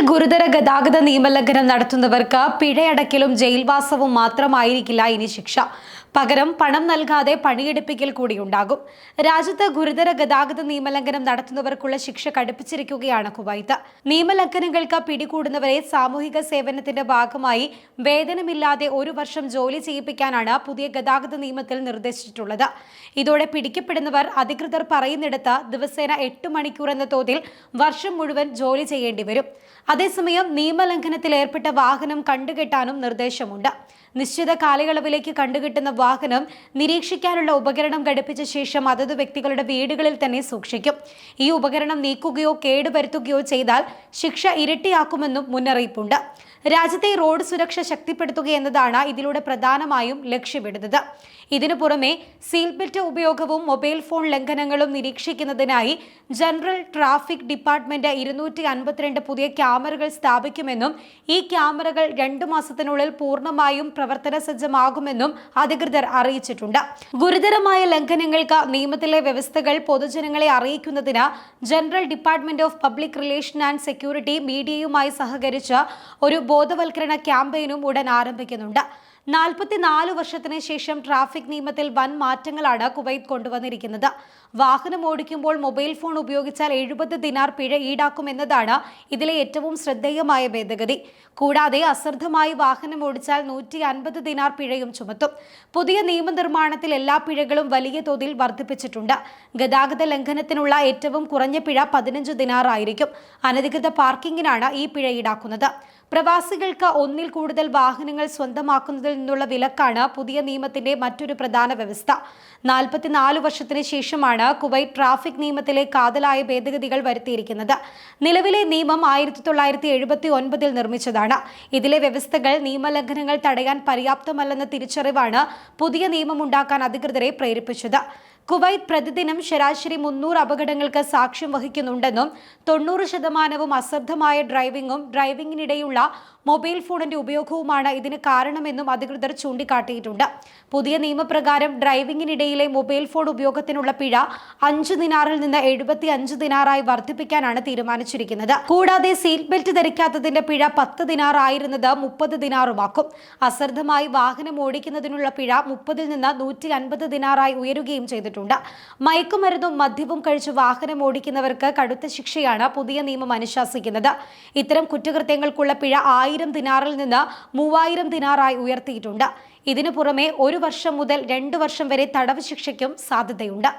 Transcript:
ഗുരുതര ഗതാഗത നിയമലംഘനം നടത്തുന്നവർക്ക് പിഴയടക്കലും ജയിൽവാസവും മാത്രമായിരിക്കില്ല ഇനി ശിക്ഷ. പകരം പണം നൽകാതെ പണിയെടുപ്പിക്കൽ കൂടിയുണ്ടാകും. രാജ്യത്ത് ഗുരുതര ഗതാഗത നിയമലംഘനം നടത്തുന്നവർക്കുള്ള ശിക്ഷ കടുപ്പിച്ചിരിക്കുകയാണ് കുവൈത്ത്. നിയമലംഘനങ്ങൾക്ക് പിടികൂടുന്നവരെ സാമൂഹിക സേവനത്തിന്റെ ഭാഗമായി വേതനമില്ലാതെ 1 വർഷം ജോലി ചെയ്യിപ്പിക്കാനാണ് പുതിയ ഗതാഗത നിയമത്തിൽ നിർദ്ദേശിച്ചിട്ടുള്ളത്. ഇതോടെ പിടിക്കപ്പെടുന്നവർ അധികൃതർ പറയുന്നിടത്ത് ദിവസേന 8 മണിക്കൂർ എന്ന തോതിൽ വർഷം മുഴുവൻ ജോലി ചെയ്യേണ്ടി വരും. അതേസമയം നിയമലംഘനത്തിൽ ഏർപ്പെട്ട വാഹനം കണ്ടുകെട്ടാനും നിർദ്ദേശമുണ്ട്. നിശ്ചിത കാലയളവിലേക്ക് കണ്ടുകെട്ടുന്ന വാഹനം നിരീക്ഷിക്കാനുള്ള ഉപകരണം ഘടിപ്പിച്ച ശേഷം അതത് വ്യക്തികളുടെ വീടുകളിൽ തന്നെ സൂക്ഷിക്കും. ഈ ഉപകരണം നീക്കുകയോ കേടുവരുത്തുകയോ ചെയ്താൽ ശിക്ഷ ഇരട്ടിയാക്കുമെന്നും മുന്നറിയിപ്പുണ്ട്. രാജ്യത്തെ റോഡ് സുരക്ഷ ശക്തിപ്പെടുത്തുക എന്നതാണ് ഇതിലൂടെ പ്രധാനമായും ലക്ഷ്യമിടുന്നത്. ഇതിനു പുറമെ സീൽ ബെൽറ്റ് ഉപയോഗവും മൊബൈൽ ഫോൺ ലംഘനങ്ങളും നിരീക്ഷിക്കുന്നതിനായി ജനറൽ ട്രാഫിക് ഡിപ്പാർട്ട്മെന്റ് 252 പുതിയ ക്യാമറകൾ സ്ഥാപിക്കുമെന്നും ഈ ക്യാമറകൾ 2 മാസത്തിനുള്ളിൽ പൂർണ്ണമായും പ്രവർത്തന സജ്ജമാകുമെന്നും അധികൃതർ അറിയിച്ചിട്ടുണ്ട്. ഗുരുതരമായ ലംഘനങ്ങൾക്ക് നിയമത്തിലെ വ്യവസ്ഥകൾ പൊതുജനങ്ങളെ അറിയിക്കുന്നതിന് general department of public relation and security മീഡിയയുമായി സഹകരിച്ച് ഒരു ബോധവൽക്കരണ ക്യാമ്പയിനും ഉടൻ ആരംഭിക്കുന്നുണ്ട്. 44 വർഷത്തിന് ശേഷം ട്രാഫിക് നിയമത്തിൽ വൻ മാറ്റങ്ങളാണ് കുവൈത്ത് കൊണ്ടുവന്നിരിക്കുന്നത്. വാഹനം ഓടിക്കുമ്പോൾ മൊബൈൽ ഫോൺ ഉപയോഗിച്ചാൽ 70 ദിനാർ പിഴ ഈടാക്കുമെന്നതാണ് ഇതിലെ ഏറ്റവും ശ്രദ്ധേയമായ ഭേദഗതി. കൂടാതെ അശ്രദ്ധമായി വാഹനം ഓടിച്ചാൽ 150 ദിനാർ പിഴയും ചുമത്തും. പുതിയ നിയമനിർമ്മാണത്തിൽ എല്ലാ പിഴകളും വലിയ തോതിൽ വർദ്ധിപ്പിച്ചിട്ടുണ്ട്. ഗതാഗത ലംഘനത്തിനുള്ള ഏറ്റവും കുറഞ്ഞ പിഴ 15 ദിനാർ ആയിരിക്കും. അനധികൃത പാർക്കിങ്ങിനാണ് ഈ പിഴ ഈടാക്കുന്നത്. പ്രവാസികൾക്ക് ഒന്നിൽ കൂടുതൽ വാഹനങ്ങൾ സ്വന്തമാക്കുന്നതിൽ നിന്നുള്ള വിലക്കാണ് പുതിയ നിയമത്തിന്റെ മറ്റൊരു പ്രധാന വ്യവസ്ഥ. 44 വർഷത്തിന് ശേഷമാണ് കുവൈറ്റ് ട്രാഫിക് നിയമത്തിലെ കാതലായ ഭേദഗതികൾ വരുത്തിയിരിക്കുന്നത്. നിലവിലെ നിയമം 1979 നിർമ്മിച്ചതാണ്. ഇതിലെ വ്യവസ്ഥകൾ നിയമലംഘനങ്ങൾ തടയാൻ പര്യാപ്തമല്ലെന്ന തിരിച്ചറിവാണ് പുതിയ നിയമം ഉണ്ടാക്കാൻ അധികൃതരെ പ്രേരിപ്പിച്ചത്. കുവൈത്ത് പ്രതിദിനം ശരാശരി 300 അപകടങ്ങൾക്ക് സാക്ഷ്യം വഹിക്കുന്നുണ്ടെന്നും 90% അശ്രദ്ധമായ ഡ്രൈവിംഗിനിടെയുള്ള മൊബൈൽ ഫോണിന്റെ ഉപയോഗവുമാണ് ഇതിന് കാരണമെന്നും അധികൃതർ ചൂണ്ടിക്കാട്ടിയിട്ടുണ്ട്. പുതിയ നിയമപ്രകാരം ഡ്രൈവിംഗിനിടയിലെ മൊബൈൽ ഫോൺ ഉപയോഗത്തിനുള്ള പിഴ 5 ദിനാറിൽ നിന്ന് 75 ദിനാറായി വർദ്ധിപ്പിക്കാനാണ് തീരുമാനിച്ചിരിക്കുന്നത്. കൂടാതെ സീറ്റ് ബെൽറ്റ് ധരിക്കാത്തതിന്റെ പിഴ 10 ദിനാർ ആയിരുന്നത് 30 ദിനാറുമാക്കും. അശ്രദ്ധമായി വാഹനം ഓടിക്കുന്നതിനുള്ള പിഴ 30 നിന്ന് 150 ദിനാറായി ഉയരുകയും ചെയ്തിട്ടുണ്ട്. മയക്കുമരുന്നും മദ്യവും കഴിച്ച് വാഹനം ഓടിക്കുന്നവർക്ക് കടുത്ത ശിക്ഷയാണ് പുതിയ നിയമം അനുശാസിക്കുന്നത്. ഇത്തരം കുറ്റകൃത്യങ്ങൾക്കുള്ള പിഴ 1000 ദിനാറിൽ നിന്ന് 3000 ദിനാറായി ഉയർത്തിയിട്ടുണ്ട്. ഇതിനു പുറമെ 1 വർഷം മുതൽ 2 വർഷം വരെ തടവ് ശിക്ഷയ്ക്കും സാധ്യതയുണ്ട്.